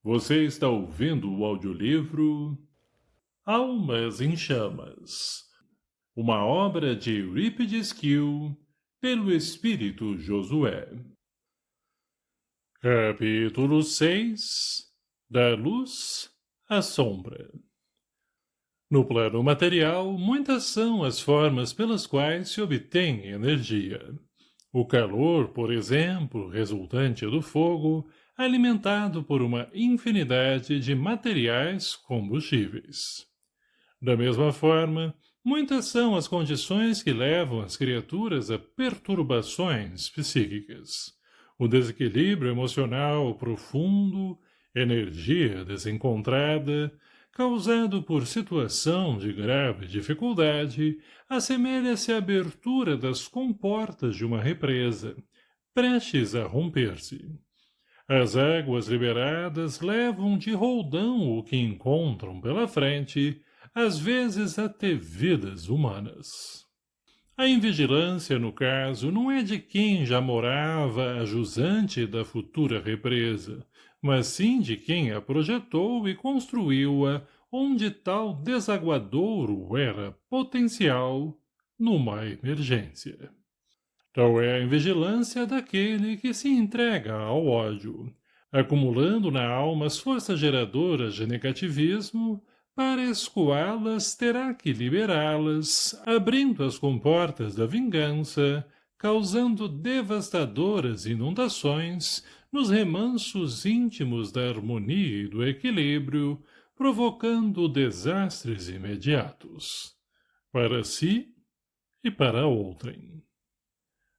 Você está ouvindo o audiolivro Almas em Chamas, uma obra de Eurípides Kiel, pelo Espírito Josué. Capítulo 6. Da luz à sombra. No plano material, muitas são as formas pelas quais se obtém energia. O calor, por exemplo, resultante do fogo, alimentado por uma infinidade de materiais combustíveis. Da mesma forma, muitas são as condições que levam as criaturas a perturbações psíquicas. O desequilíbrio emocional profundo, energia desencontrada, causado por situação de grave dificuldade, assemelha-se à abertura das comportas de uma represa, prestes a romper-se. As águas liberadas levam de roldão o que encontram pela frente, às vezes até vidas humanas. A invigilância, no caso, não é de quem já morava a jusante da futura represa, mas sim de quem a projetou e construiu-a onde tal desaguadouro era potencial numa emergência. Tal é a invigilância daquele que se entrega ao ódio, acumulando na alma as forças geradoras de negativismo. Para escoá-las, terá que liberá-las, abrindo as comportas da vingança, causando devastadoras inundações nos remansos íntimos da harmonia e do equilíbrio, provocando desastres imediatos, para si e para outrem.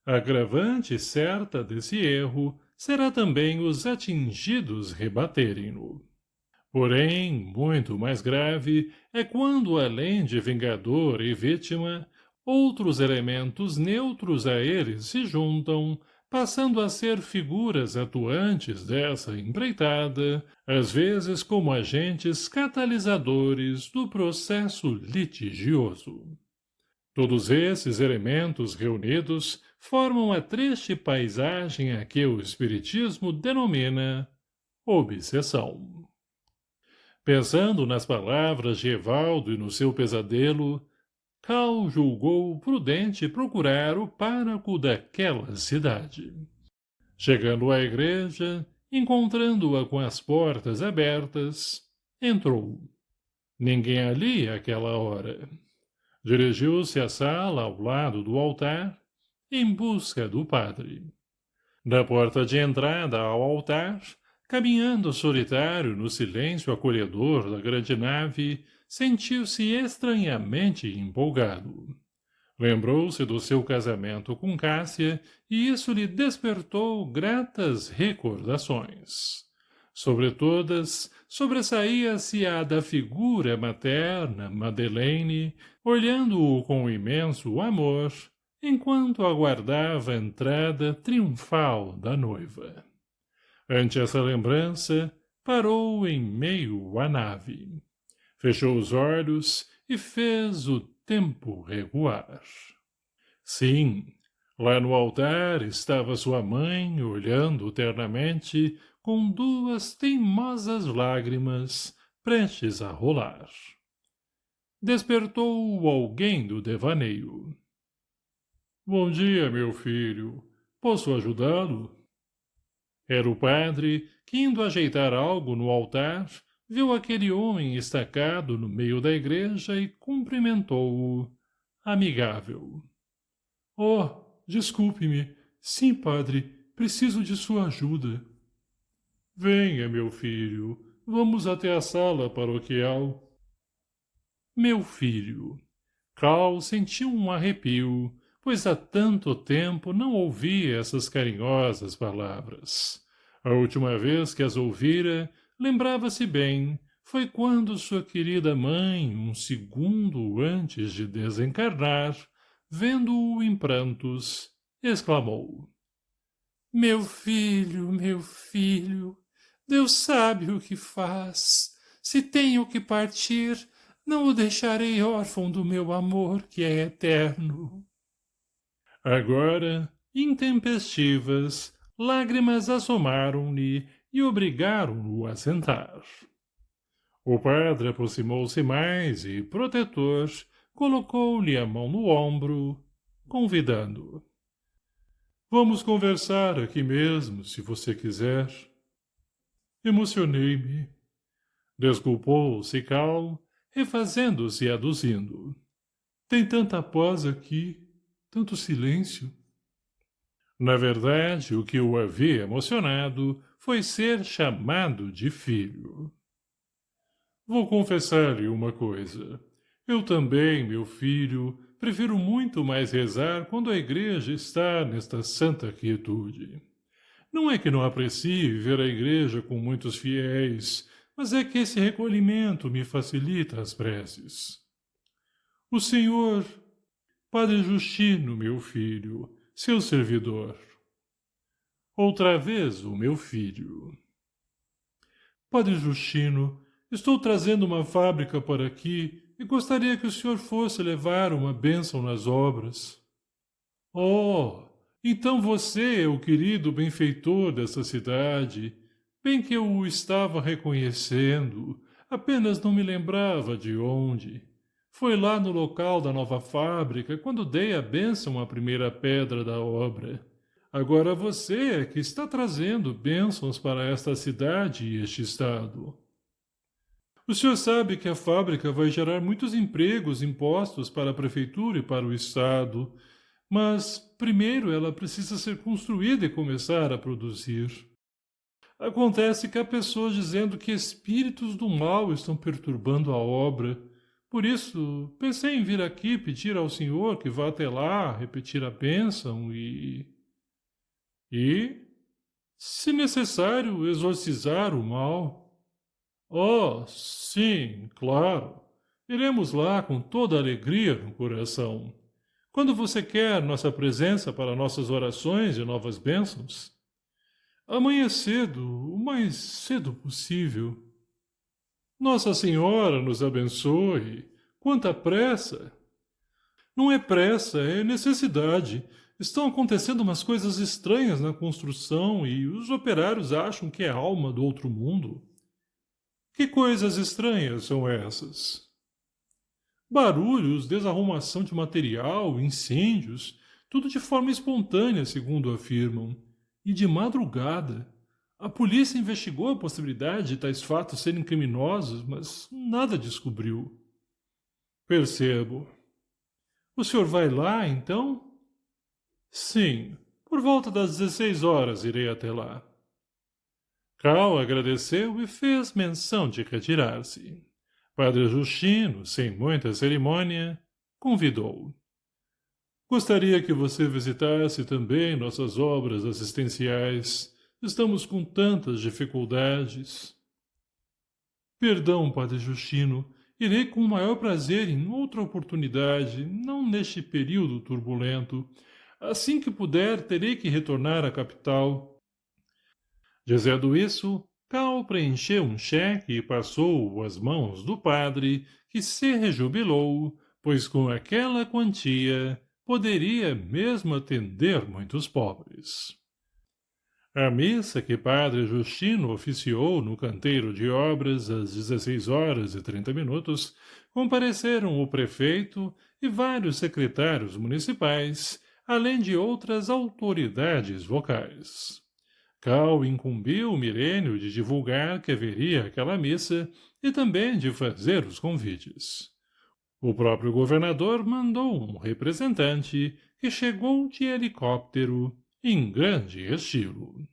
A agravante certa desse erro será também os atingidos rebaterem-no. Porém, muito mais grave é quando, além de vingador e vítima, outros elementos neutros a eles se juntam, passando a ser figuras atuantes dessa empreitada, às vezes como agentes catalisadores do processo litigioso. Todos esses elementos reunidos formam a triste paisagem a que o Espiritismo denomina obsessão. Pensando nas palavras de Evaldo e no seu pesadelo, Cal julgou prudente procurar o pároco daquela cidade. Chegando à igreja, encontrando-a com as portas abertas, entrou. Ninguém ali àquela hora. Dirigiu-se à sala ao lado do altar, em busca do padre. Da porta de entrada ao altar, caminhando solitário no silêncio acolhedor da grande nave, sentiu-se estranhamente empolgado. Lembrou-se do seu casamento com Cássia e isso lhe despertou gratas recordações. Sobre todas, sobressaía-se a da figura materna, Madeleine, olhando-o com imenso amor, enquanto aguardava a entrada triunfal da noiva. Ante essa lembrança, parou em meio à nave. Fechou os olhos e fez o tempo recuar. Sim, lá no altar estava sua mãe, olhando ternamente, com duas teimosas lágrimas prestes a rolar. Despertou alguém do devaneio. — Bom dia, meu filho. Posso ajudá-lo? Era o padre que, indo ajeitar algo no altar, viu aquele homem estacado no meio da igreja e cumprimentou-o, amigável. — Oh, desculpe-me. Sim, padre, preciso de sua ajuda. — Venha, meu filho. Vamos até a sala paroquial. Meu filho. Cal sentiu um arrepio, pois há tanto tempo não ouvia essas carinhosas palavras. A última vez que as ouvira, lembrava-se bem, foi quando sua querida mãe, um segundo antes de desencarnar, vendo-o em prantos, exclamou: — Meu filho, Deus sabe o que faz. Se tenho que partir, não o deixarei órfão do meu amor, que é eterno. Agora, intempestivas, lágrimas assomaram-lhe e obrigaram-no a sentar. O padre aproximou-se mais e, protetor, colocou-lhe a mão no ombro, convidando. Vamos conversar aqui mesmo, se você quiser. Emocionei-me. Desculpou-se Cal, refazendo-se e aduzindo. Tem tanta paz aqui, tanto silêncio. Na verdade, o que o havia emocionado foi ser chamado de filho. Vou confessar-lhe uma coisa. Eu também, meu filho, prefiro muito mais rezar quando a igreja está nesta santa quietude. Não é que não aprecie ver a igreja com muitos fiéis, mas é que esse recolhimento me facilita as preces. O senhor, Padre Justino, meu filho, seu servidor. Outra vez o meu filho. Padre Justino, estou trazendo uma fábrica para aqui e gostaria que o senhor fosse levar uma bênção nas obras. Oh, então você é o querido benfeitor dessa cidade. Bem que eu o estava reconhecendo, apenas não me lembrava de onde. Foi lá no local da nova fábrica quando dei a bênção à primeira pedra da obra. Agora você é que está trazendo bênçãos para esta cidade e este estado. O senhor sabe que a fábrica vai gerar muitos empregos impostos para a prefeitura e para o estado, mas primeiro ela precisa ser construída e começar a produzir. Acontece que há pessoas dizendo que espíritos do mal estão perturbando a obra. Por isso, pensei em vir aqui pedir ao senhor que vá até lá, repetir a bênção e, se necessário, exorcizar o mal. Oh, sim, claro. Iremos lá com toda a alegria no coração. Quando você quer nossa presença para nossas orações e novas bênçãos? Amanhã cedo, o mais cedo possível. Nossa Senhora nos abençoe. Quanta pressa! Não é pressa, é necessidade. Estão acontecendo umas coisas estranhas na construção e os operários acham que é alma do outro mundo. Que coisas estranhas são essas? Barulhos, desarrumação de material, incêndios, tudo de forma espontânea, segundo afirmam. E de madrugada. A polícia investigou a possibilidade de tais fatos serem criminosos, mas nada descobriu. Percebo. O senhor vai lá, então? Sim, por volta das 16 horas irei até lá. Cal agradeceu e fez menção de retirar-se. Padre Justino, sem muita cerimônia, convidou. Gostaria que você visitasse também nossas obras assistenciais. Estamos com tantas dificuldades. Perdão, Padre Justino. Irei com o maior prazer em outra oportunidade, não neste período turbulento. Assim que puder, terei que retornar à capital. Dizendo isso, Cal preencheu um cheque e passou-o às mãos do padre, que se rejubilou, pois com aquela quantia poderia mesmo atender muitos pobres. A missa que padre Justino oficiou no canteiro de obras às 16 horas e 30 minutos, compareceram o prefeito e vários secretários municipais, além de outras autoridades locais. Cal incumbiu Mirênio de divulgar que haveria aquela missa e também de fazer os convites. O próprio governador mandou um representante que chegou de helicóptero em grande estilo.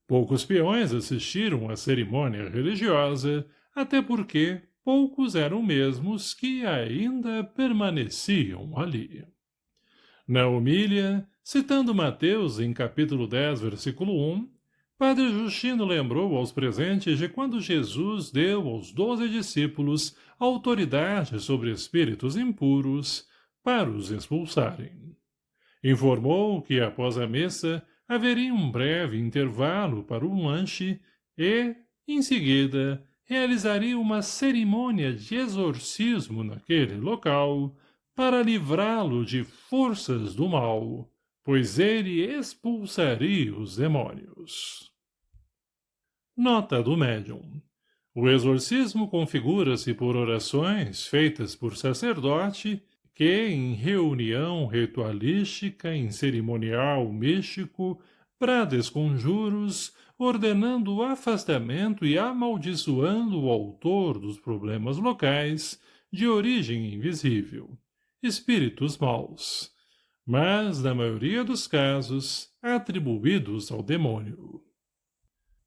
Poucos peões assistiram à cerimônia religiosa, até porque poucos eram mesmos que ainda permaneciam ali. Na homília, citando Mateus em capítulo 10, versículo 1, Padre Justino lembrou aos presentes de quando Jesus deu aos 12 discípulos autoridade sobre espíritos impuros para os expulsarem. Informou que, após a missa, haveria um breve intervalo para um lanche e, em seguida, realizaria uma cerimônia de exorcismo naquele local para livrá-lo de forças do mal, pois ele expulsaria os demônios. Nota do médium. O exorcismo configura-se por orações feitas por sacerdote que, em reunião ritualística em cerimonial místico, brades conjuros, ordenando o afastamento e amaldiçoando o autor dos problemas locais de origem invisível, espíritos maus, mas, na maioria dos casos, atribuídos ao demônio.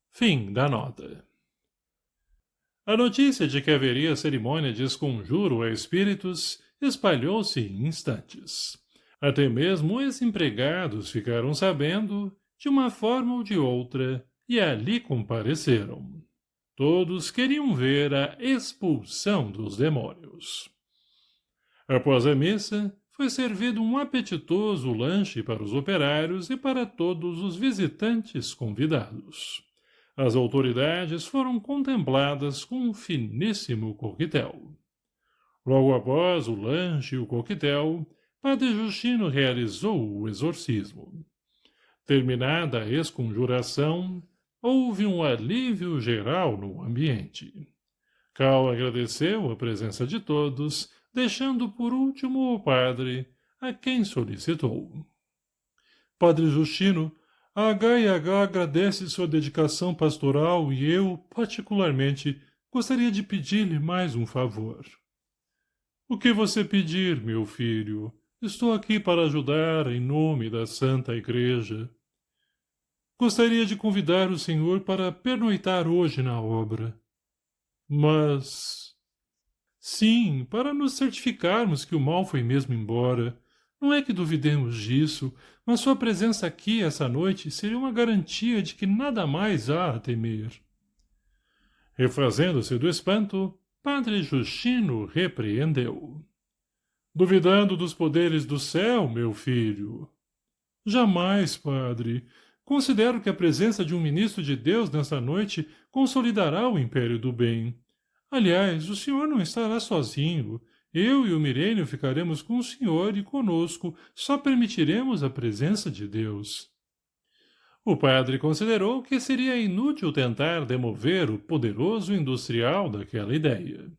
Fim da nota. A notícia de que haveria cerimônia de esconjuro a espíritos espalhou-se em instantes. Até mesmo os empregados ficaram sabendo, de uma forma ou de outra, e ali compareceram. Todos queriam ver a expulsão dos demônios. Após a missa, foi servido um apetitoso lanche para os operários e para todos os visitantes convidados. As autoridades foram contempladas com um finíssimo coquetel. Logo após o lanche e o coquetel, Padre Justino realizou o exorcismo. Terminada a esconjuração, houve um alívio geral no ambiente. Cal agradeceu a presença de todos, deixando por último o padre, a quem solicitou. Padre Justino, a H&H agradece sua dedicação pastoral e eu, particularmente, gostaria de pedir-lhe mais um favor. O que você pedir, meu filho? Estou aqui para ajudar em nome da Santa Igreja. Gostaria de convidar o senhor para pernoitar hoje na obra. Mas... Sim, para nos certificarmos que o mal foi mesmo embora. Não é que duvidemos disso, mas sua presença aqui essa noite seria uma garantia de que nada mais há a temer. Refazendo-se do espanto, Padre Justino repreendeu. Duvidando dos poderes do céu, meu filho? Jamais, padre. Considero que a presença de um ministro de Deus nessa noite consolidará o império do bem. Aliás, o senhor não estará sozinho. Eu e o Mirênio ficaremos com o senhor e conosco só permitiremos a presença de Deus. O padre considerou que seria inútil tentar demover o poderoso industrial daquela ideia.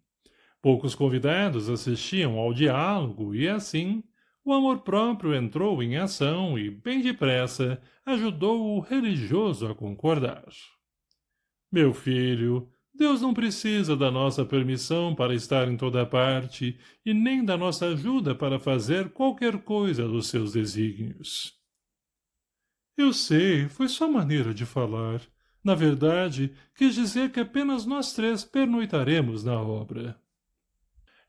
Poucos convidados assistiam ao diálogo e, assim, o amor próprio entrou em ação e, bem depressa, ajudou o religioso a concordar. Meu filho, Deus não precisa da nossa permissão para estar em toda parte e nem da nossa ajuda para fazer qualquer coisa dos seus desígnios. Eu sei, foi só maneira de falar. Na verdade, quis dizer que apenas nós três pernoitaremos na obra.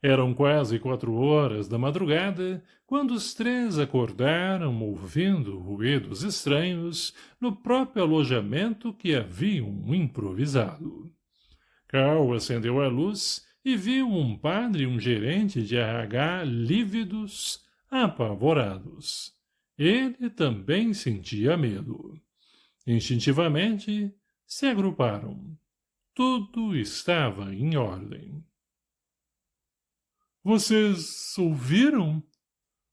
Eram quase 4 horas da madrugada, quando os três acordaram ouvindo ruídos estranhos no próprio alojamento que haviam improvisado. Cal acendeu a luz e viu um padre e um gerente de RH lívidos, apavorados. Ele também sentia medo. Instintivamente, se agruparam. Tudo estava em ordem. Vocês ouviram?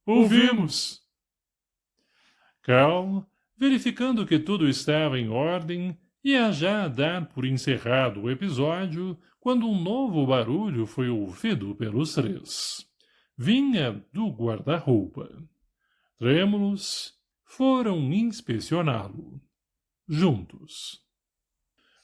Ouvimos. Cal, verificando que tudo estava em ordem, ia já dar por encerrado o episódio, quando um novo barulho foi ouvido pelos três. Vinha do guarda-roupa. Trêmulos, foram inspecioná-lo. Juntos.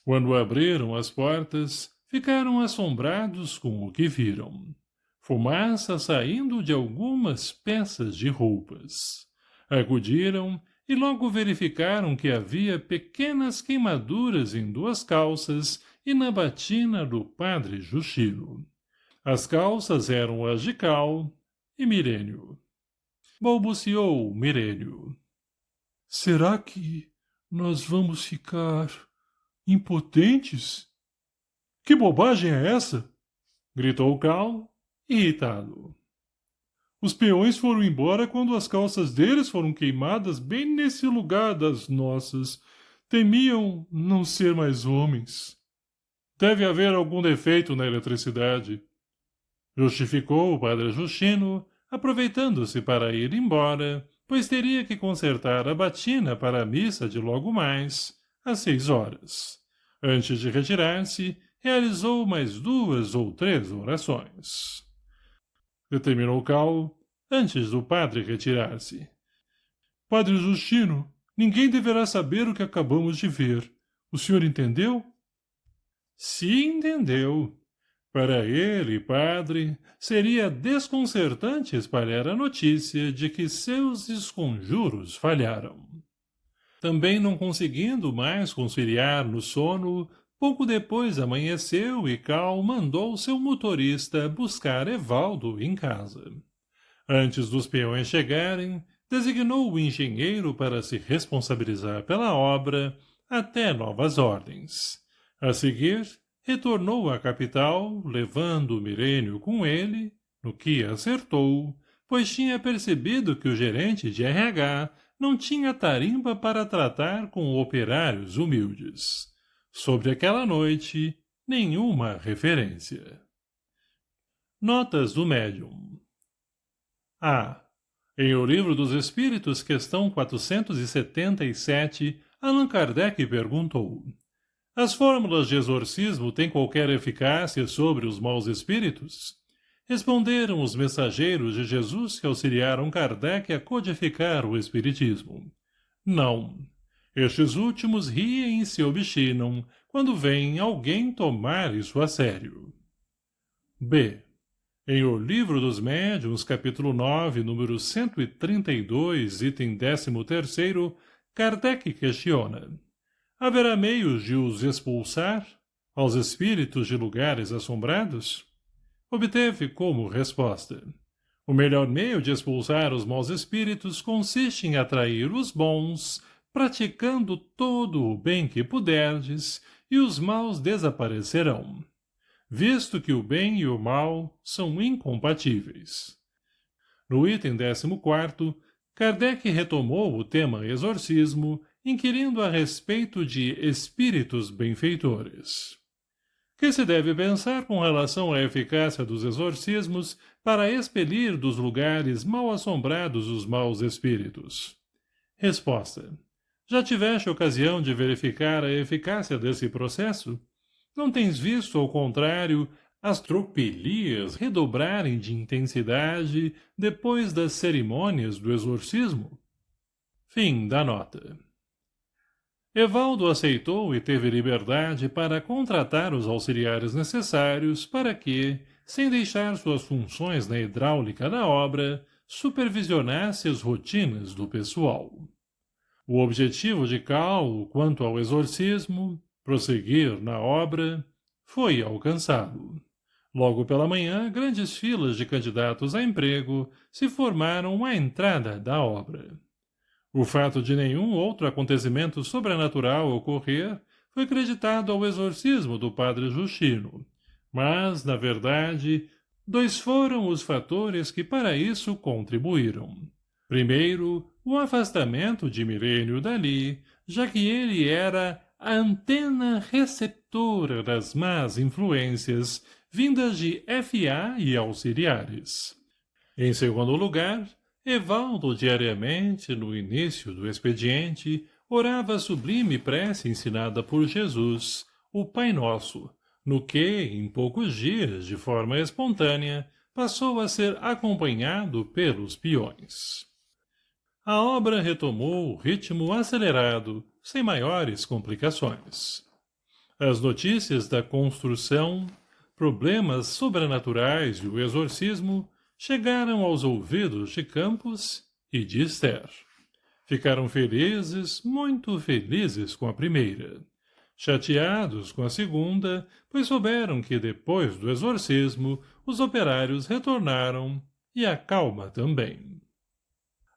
Quando abriram as portas, ficaram assombrados com o que viram. Fumaça saindo de algumas peças de roupas. Acudiram e logo verificaram que havia pequenas queimaduras em 2 calças e na batina do padre Justino. As calças eram as de Cal e Mirênio. Balbuciou Mirênio. Será que nós vamos ficar impotentes? Que bobagem é essa? Gritou Cal, irritado. Os peões foram embora quando as calças deles foram queimadas bem nesse lugar das nossas. Temiam não ser mais homens. Deve haver algum defeito na eletricidade. Justificou o padre Justino, aproveitando-se para ir embora, pois teria que consertar a batina para a missa de logo mais, às 6 horas. Antes de retirar-se, realizou mais 2 ou 3 orações. Determinou Cal, antes do padre retirar-se. Padre Justino, ninguém deverá saber o que acabamos de ver. O senhor entendeu? Se entendeu. Para ele, padre, seria desconcertante espalhar a notícia de que seus esconjuros falharam. Também não conseguindo mais conciliar no sono, pouco depois amanheceu e Cal mandou seu motorista buscar Evaldo em casa. Antes dos peões chegarem, designou o engenheiro para se responsabilizar pela obra até novas ordens. A seguir, retornou à capital, levando Mirênio com ele, no que acertou, pois tinha percebido que o gerente de RH não tinha tarimba para tratar com operários humildes. Sobre aquela noite, nenhuma referência. Notas do médium. A. Em O Livro dos Espíritos, questão 477, Allan Kardec perguntou: as fórmulas de exorcismo têm qualquer eficácia sobre os maus espíritos? Responderam os mensageiros de Jesus que auxiliaram Kardec a codificar o espiritismo. Não. Estes últimos riem e se obstinam quando veem alguém tomar isso a sério. B. Em O Livro dos Médiuns, capítulo 9, número 132, item 13º, Kardec questiona: haverá meios de os expulsar, aos espíritos de lugares assombrados? Obteve como resposta: o melhor meio de expulsar os maus espíritos consiste em atrair os bons, praticando todo o bem que puderdes, e os maus desaparecerão, visto que o bem e o mal são incompatíveis. No item 14º, Kardec retomou o tema exorcismo, inquirindo a respeito de espíritos benfeitores. Que se deve pensar com relação à eficácia dos exorcismos para expelir dos lugares mal assombrados os maus espíritos? Resposta: já tiveste ocasião de verificar a eficácia desse processo? Não tens visto, ao contrário, as tropelias redobrarem de intensidade depois das cerimônias do exorcismo? Fim da nota. Evaldo aceitou e teve liberdade para contratar os auxiliares necessários para que, sem deixar suas funções na hidráulica da obra, supervisionasse as rotinas do pessoal. O objetivo de Cal, quanto ao exorcismo, prosseguir na obra, foi alcançado. Logo pela manhã, grandes filas de candidatos a emprego se formaram à entrada da obra. O fato de nenhum outro acontecimento sobrenatural ocorrer foi creditado ao exorcismo do padre Justino, mas, na verdade, 2 foram os fatores que para isso contribuíram. Primeiro, o afastamento de Mirênio dali, já que ele era a antena receptora das más influências vindas de FA e auxiliares. Em segundo lugar, Evaldo diariamente, no início do expediente, orava a sublime prece ensinada por Jesus, o Pai Nosso, no que, em poucos dias, de forma espontânea, passou a ser acompanhado pelos peões. A obra retomou o ritmo acelerado, sem maiores complicações. As notícias da construção, problemas sobrenaturais e o exorcismo chegaram aos ouvidos de Campos e de Esther. Ficaram felizes, muito felizes com a primeira. Chateados com a segunda, pois souberam que depois do exorcismo os operários retornaram e a calma também.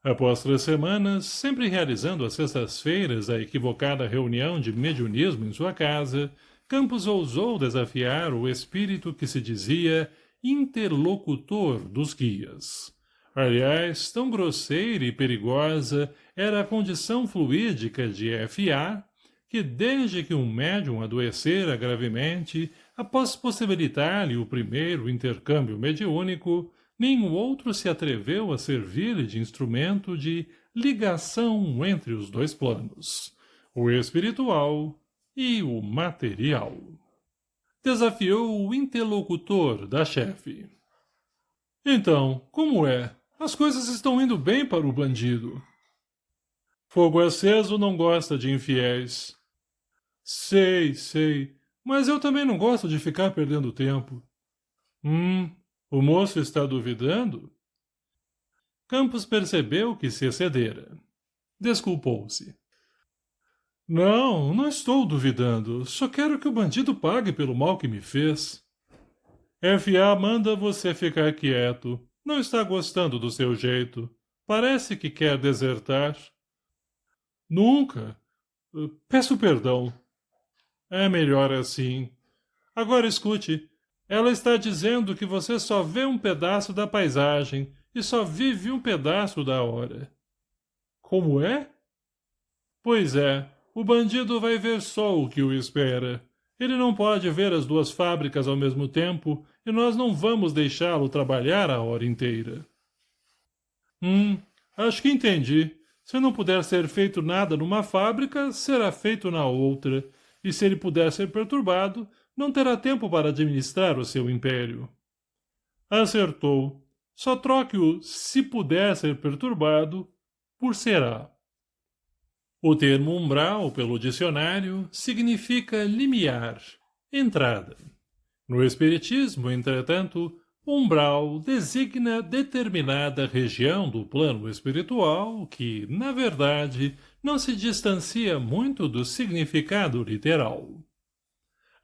Após 3 semanas, sempre realizando às sextas-feiras a equivocada reunião de mediunismo em sua casa, Campos ousou desafiar o espírito que se dizia interlocutor dos guias. Aliás, tão grosseira e perigosa era a condição fluídica de F.A., que desde que um médium adoecera gravemente, após possibilitar-lhe o primeiro intercâmbio mediúnico, nenhum outro se atreveu a servir-lhe de instrumento de ligação entre os 2 planos, o espiritual e o material. Desafiou o interlocutor da chefe. Então, como é? As coisas estão indo bem para o bandido. Fogo aceso não gosta de infiéis. Sei, mas eu também não gosto de ficar perdendo tempo. O moço está duvidando? Campos percebeu que se excedera. Desculpou-se. Não estou duvidando. Só quero que o bandido pague pelo mal que me fez. F.A. manda você ficar quieto. Não está gostando do seu jeito. Parece que quer desertar. Nunca. Peço perdão. É melhor assim. Agora escute. Ela está dizendo que você só vê um pedaço da paisagem e só vive um pedaço da hora. Como é? Pois é. O bandido vai ver só o que o espera. Ele não pode ver as duas fábricas ao mesmo tempo e nós não vamos deixá-lo trabalhar a hora inteira. Acho que entendi. Se não puder ser feito nada numa fábrica, será feito na outra. E se ele puder ser perturbado, não terá tempo para administrar o seu império. Acertou. Só troque o se puder ser perturbado por será. O termo umbral, pelo dicionário, significa limiar, entrada. No Espiritismo, entretanto, umbral designa determinada região do plano espiritual que, na verdade, não se distancia muito do significado literal.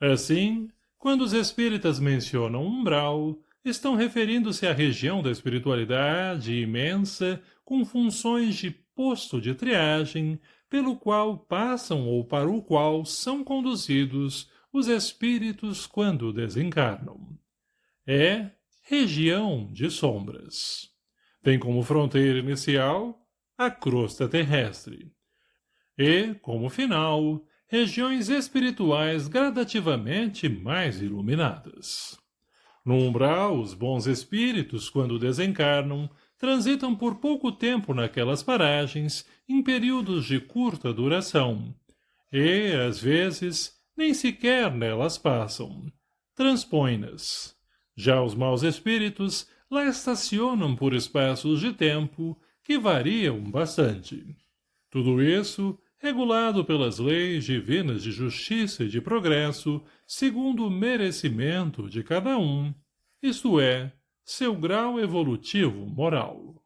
Assim, quando os espíritas mencionam umbral, estão referindo-se à região da espiritualidade imensa com funções de posto de triagem, pelo qual passam ou para o qual são conduzidos os espíritos quando desencarnam. É região de sombras. Tem como fronteira inicial a crosta terrestre. E, como final, regiões espirituais gradativamente mais iluminadas. No umbral, os bons espíritos, quando desencarnam, transitam por pouco tempo naquelas paragens, em períodos de curta duração, e, às vezes, nem sequer nelas passam. Transpõem-nas. Já os maus espíritos lá estacionam por espaços de tempo que variam bastante. Tudo isso regulado pelas leis divinas de justiça e de progresso, segundo o merecimento de cada um, isto é, seu grau evolutivo moral.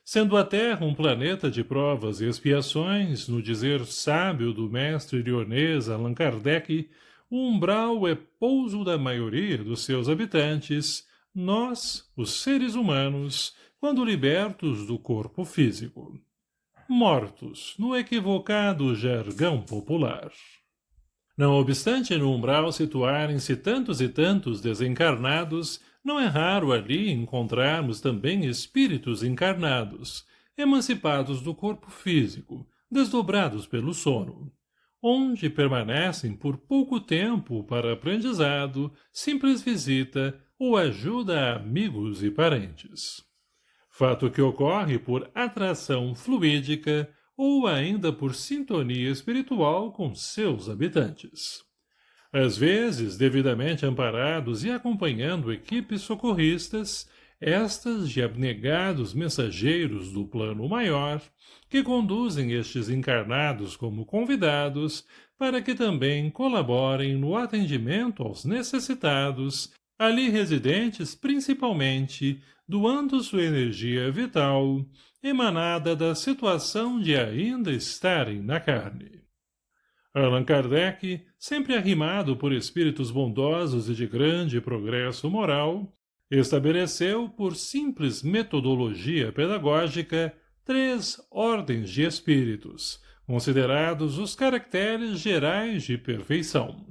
Sendo a Terra um planeta de provas e expiações, no dizer sábio do mestre lyonês Allan Kardec, o umbral é pouso da maioria dos seus habitantes, nós, os seres humanos, quando libertos do corpo físico. Mortos, no equivocado jargão popular. Não obstante no umbral situarem-se tantos e tantos desencarnados, não é raro ali encontrarmos também espíritos encarnados, emancipados do corpo físico, desdobrados pelo sono, onde permanecem por pouco tempo para aprendizado, simples visita ou ajuda a amigos e parentes. Fato que ocorre por atração fluídica ou ainda por sintonia espiritual com seus habitantes. Às vezes, devidamente amparados e acompanhando equipes socorristas, estas de abnegados mensageiros do plano maior, que conduzem estes encarnados como convidados para que também colaborem no atendimento aos necessitados, ali residentes principalmente, doando sua energia vital, emanada da situação de ainda estarem na carne. Allan Kardec, sempre arrimado por espíritos bondosos e de grande progresso moral, estabeleceu, por simples metodologia pedagógica, 3 ordens de espíritos, considerados os caracteres gerais de perfeição.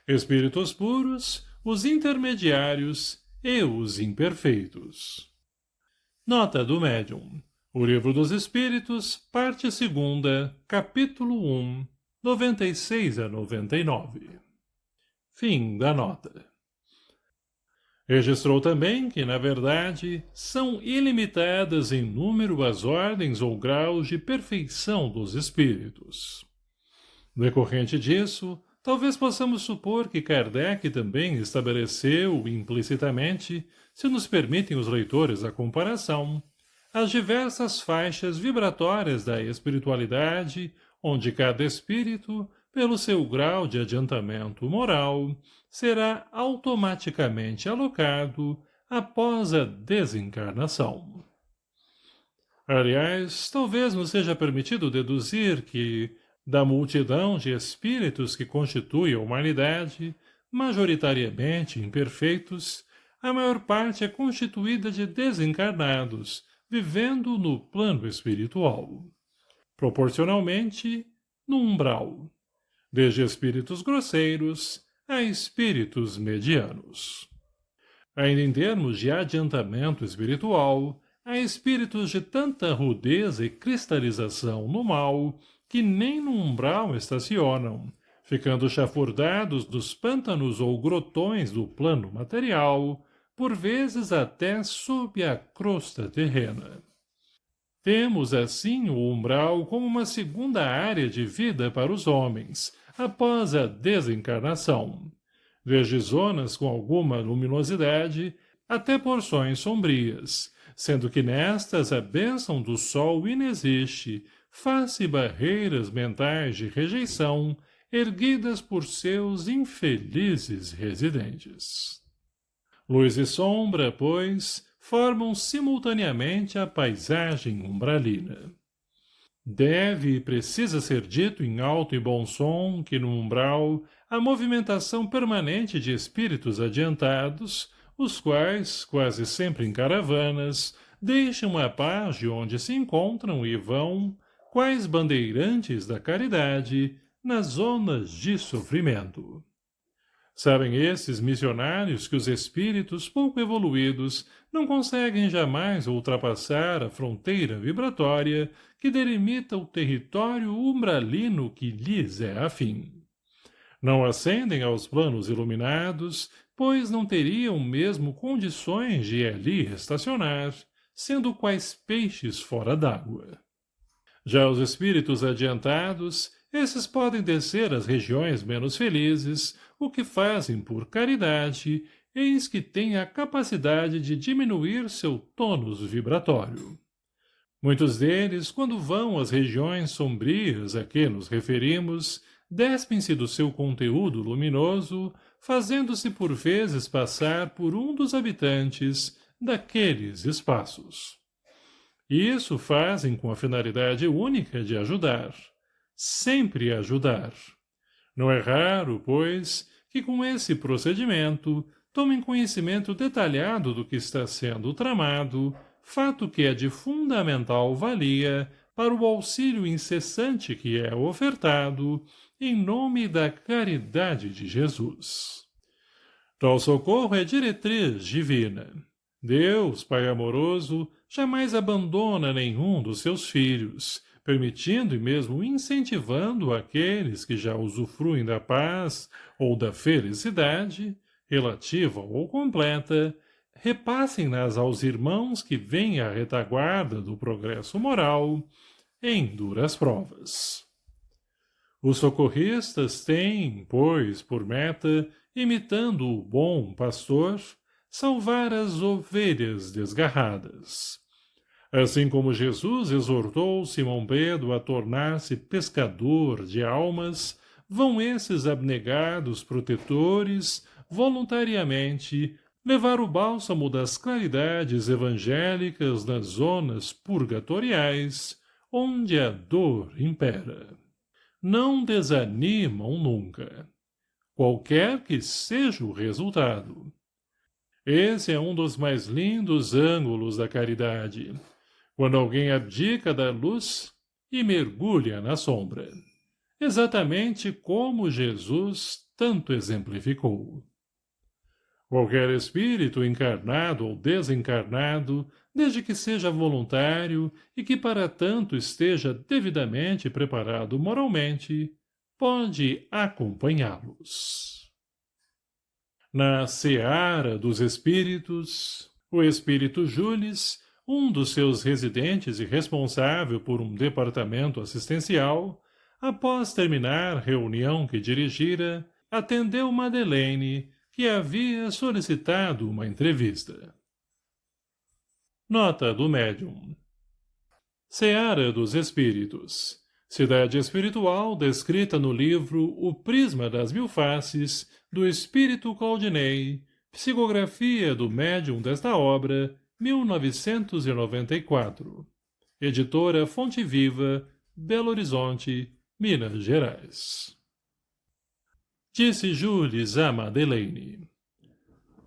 Espíritos puros, os intermediários e os imperfeitos. Nota do Médium. O Livro dos Espíritos, parte 2ª, capítulo 1, 96 a 99. Fim da nota. Registrou também que, na verdade, são ilimitadas em número as ordens ou graus de perfeição dos espíritos. Decorrente disso, talvez possamos supor que Kardec também estabeleceu, implicitamente, se nos permitem os leitores a comparação, as diversas faixas vibratórias da espiritualidade, onde cada espírito, pelo seu grau de adiantamento moral, será automaticamente alocado após a desencarnação. Aliás, talvez nos seja permitido deduzir que, da multidão de espíritos que constitui a humanidade, majoritariamente imperfeitos, a maior parte é constituída de desencarnados, vivendo no plano espiritual. Proporcionalmente, no umbral, desde espíritos grosseiros a espíritos medianos. Ainda em termos de adiantamento espiritual, há espíritos de tanta rudeza e cristalização no mal que nem no umbral estacionam, ficando chafurdados dos pântanos ou grotões do plano material, por vezes até sob a crosta terrena. Temos, assim, o umbral como uma segunda área de vida para os homens, após a desencarnação, desde zonas com alguma luminosidade até porções sombrias, sendo que nestas a bênção do sol inexiste, face barreiras mentais de rejeição erguidas por seus infelizes residentes. Luz e sombra, pois, formam simultaneamente a paisagem umbralina. Deve e precisa ser dito em alto e bom som que no umbral a movimentação permanente de espíritos adiantados, os quais, quase sempre em caravanas, deixam a paz de onde se encontram e vão, quais bandeirantes da caridade, nas zonas de sofrimento. Sabem esses missionários que os espíritos pouco evoluídos não conseguem jamais ultrapassar a fronteira vibratória que delimita o território umbralino que lhes é afim. Não ascendem aos planos iluminados, pois não teriam mesmo condições de ali estacionar, sendo quais peixes fora d'água. Já os espíritos adiantados, esses podem descer às regiões menos felizes, o que fazem por caridade, eis que têm a capacidade de diminuir seu tônus vibratório. Muitos deles, quando vão às regiões sombrias a que nos referimos, despem-se do seu conteúdo luminoso, fazendo-se por vezes passar por um dos habitantes daqueles espaços. Isso fazem com a finalidade única de ajudar. Sempre ajudar. Não é raro, pois, que com esse procedimento tomem conhecimento detalhado do que está sendo tramado, fato que é de fundamental valia para o auxílio incessante que é ofertado em nome da caridade de Jesus. Tal socorro é diretriz divina. Deus, Pai amoroso, jamais abandona nenhum dos seus filhos, permitindo e mesmo incentivando aqueles que já usufruem da paz ou da felicidade, relativa ou completa, repassem-nas aos irmãos que vêm à retaguarda do progresso moral em duras provas. Os socorristas têm, pois, por meta, imitando o bom pastor, salvar as ovelhas desgarradas. Assim como Jesus exortou Simão Pedro a tornar-se pescador de almas, vão esses abnegados protetores, voluntariamente, levar o bálsamo das claridades evangélicas nas zonas purgatoriais, onde a dor impera. Não desanimam nunca, qualquer que seja o resultado. Esse é um dos mais lindos ângulos da caridade, quando alguém abdica da luz e mergulha na sombra, exatamente como Jesus tanto exemplificou. Qualquer espírito encarnado ou desencarnado, desde que seja voluntário e que para tanto esteja devidamente preparado moralmente, pode acompanhá-los. Na seara dos espíritos, o espírito Jules, um dos seus residentes e responsável por um departamento assistencial, após terminar a reunião que dirigira, atendeu Madeleine, que havia solicitado uma entrevista. Nota do médium. Seara dos Espíritos. Cidade espiritual descrita no livro O Prisma das Mil Faces, do Espírito Claudinei, psicografia do médium desta obra, 1994. Editora Fonte Viva, Belo Horizonte, Minas Gerais. Disse Jules a Madeleine: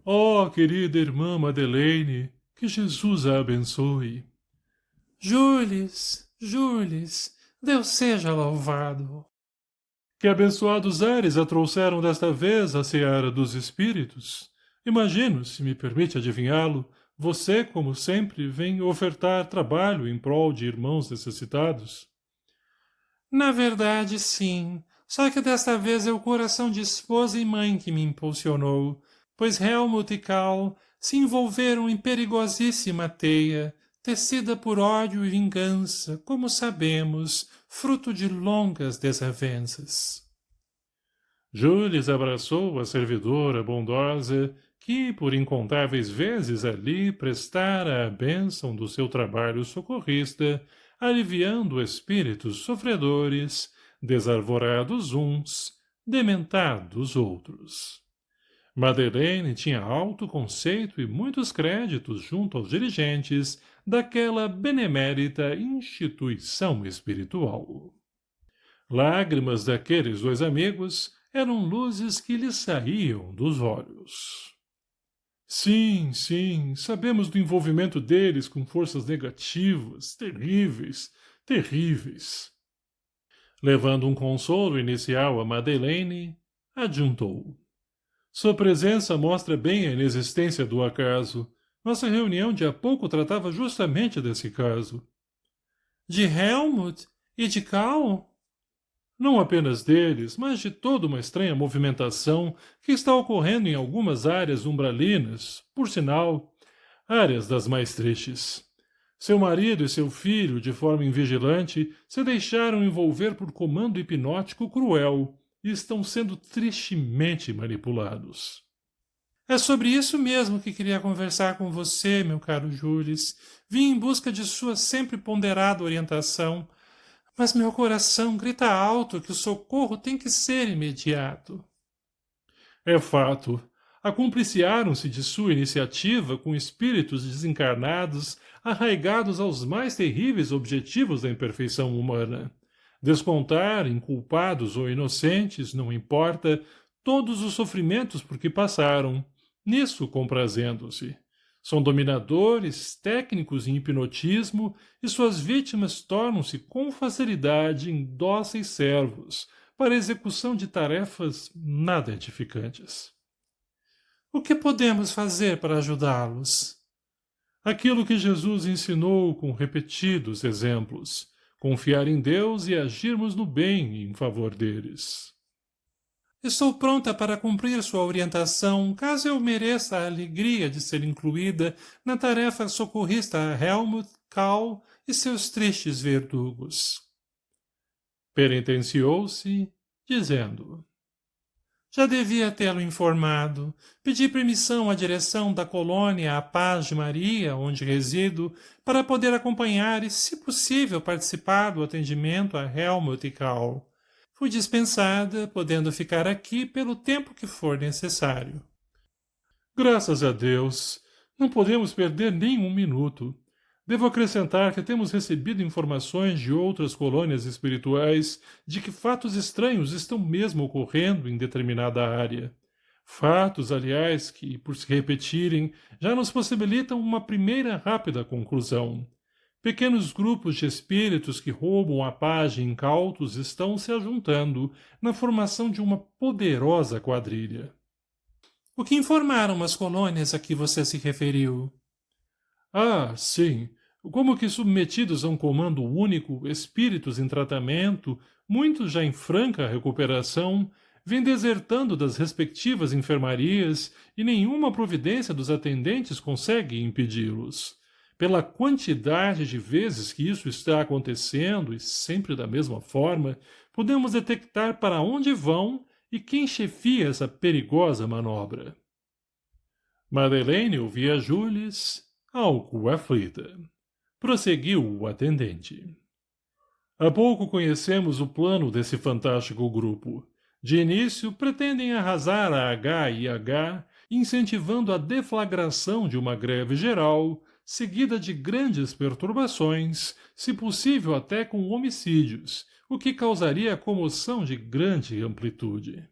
"Oh, querida irmã Madeleine, que Jesus a abençoe." Jules, Deus seja louvado. Que abençoados ares a trouxeram desta vez à seara dos espíritos. Imagino, se me permite adivinhá-lo, você, como sempre, vem ofertar trabalho em prol de irmãos necessitados. Na verdade, sim. Só que desta vez é o coração de esposa e mãe que me impulsionou, pois Helmut e Karl se envolveram em perigosíssima teia, tecida por ódio e vingança, como sabemos, fruto de longas desavenças. Jules abraçou a servidora bondosa, que por incontáveis vezes ali prestara a bênção do seu trabalho socorrista, aliviando espíritos sofredores, desarvorados uns, dementados outros. Madeleine tinha alto conceito e muitos créditos junto aos dirigentes daquela benemérita instituição espiritual. Lágrimas daqueles dois amigos eram luzes que lhes saíam dos olhos. Sim, sabemos do envolvimento deles com forças negativas, terríveis. Levando um consolo inicial a Madeleine, adjuntou: "Sua presença mostra bem a inexistência do acaso. Nossa reunião de há pouco tratava justamente desse caso." De Helmut e de Karl? Não apenas deles, mas de toda uma estranha movimentação que está ocorrendo em algumas áreas umbralinas, por sinal, áreas das mais tristes. Seu marido e seu filho, de forma invigilante, se deixaram envolver por comando hipnótico cruel e estão sendo tristemente manipulados. É sobre isso mesmo que queria conversar com você, meu caro Jules. Vim em busca de sua sempre ponderada orientação, mas meu coração grita alto que o socorro tem que ser imediato. É fato. Acumpliciaram-se de sua iniciativa com espíritos desencarnados arraigados aos mais terríveis objetivos da imperfeição humana. Descontar em culpados ou inocentes, não importa, todos os sofrimentos por que passaram, nisso comprazendo-se. São dominadores, técnicos em hipnotismo, e suas vítimas tornam-se com facilidade em dóceis servos para a execução de tarefas nada edificantes. O que podemos fazer para ajudá-los? Aquilo que Jesus ensinou com repetidos exemplos: confiar em Deus e agirmos no bem em favor deles. Estou pronta para cumprir sua orientação, caso eu mereça a alegria de ser incluída na tarefa socorrista a Helmut, Karl e seus tristes verdugos. Penitenciou-se, dizendo: Já devia tê-lo informado. Pedi permissão à direção da colônia A Paz de Maria, onde resido, para poder acompanhar e, se possível, participar do atendimento a Helmut e Karl. Fui dispensada, podendo ficar aqui pelo tempo que for necessário. Graças a Deus! Não podemos perder nem um minuto. Devo acrescentar que temos recebido informações de outras colônias espirituais de que fatos estranhos estão mesmo ocorrendo em determinada área. Fatos, aliás, que, por se repetirem, já nos possibilitam uma primeira rápida conclusão. Pequenos grupos de espíritos que roubam a paz de incautos estão se ajuntando na formação de uma poderosa quadrilha. O que informaram as colônias a que você se referiu? Ah, sim. Como que submetidos a um comando único, espíritos em tratamento, muitos já em franca recuperação, vêm desertando das respectivas enfermarias e nenhuma providência dos atendentes consegue impedi-los. Pela quantidade de vezes que isso está acontecendo, e sempre da mesma forma, podemos detectar para onde vão e quem chefia essa perigosa manobra. Madeleine ouvia Jules, algo aflita. Prosseguiu o atendente. Há pouco conhecemos o plano desse fantástico grupo. De início, pretendem arrasar a HIH, incentivando a deflagração de uma greve geral, seguida de grandes perturbações, se possível até com homicídios, o que causaria comoção de grande amplitude.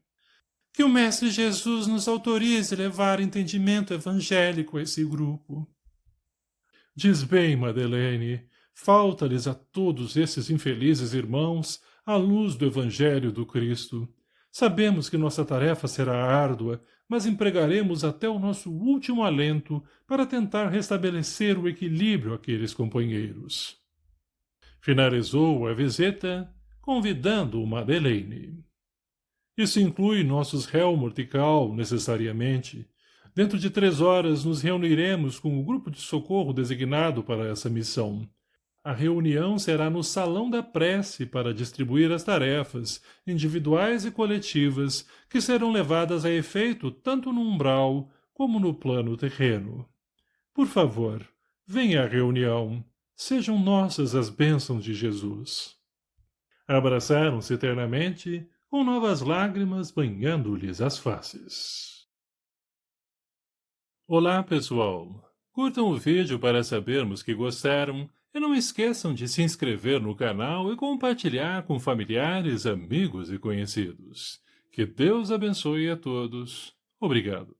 Que o Mestre Jesus nos autorize levar entendimento evangélico a esse grupo. Diz bem, Madeleine, falta-lhes a todos esses infelizes irmãos a luz do Evangelho do Cristo. Sabemos que nossa tarefa será árdua, mas empregaremos até o nosso último alento para tentar restabelecer o equilíbrio àqueles companheiros. Finalizou a visita, convidando Madeleine. Isso inclui nossos Helmut e Karl, necessariamente. Dentro de 3 horas nos reuniremos com o grupo de socorro designado para essa missão. A reunião será no Salão da Prece para distribuir as tarefas, individuais e coletivas, que serão levadas a efeito tanto no umbral como no plano terreno. Por favor, venha à reunião. Sejam nossas as bênçãos de Jesus. Abraçaram-se eternamente, com novas lágrimas banhando-lhes as faces. Olá, pessoal! Curtam o vídeo para sabermos que gostaram e não esqueçam de se inscrever no canal e compartilhar com familiares, amigos e conhecidos. Que Deus abençoe a todos. Obrigado.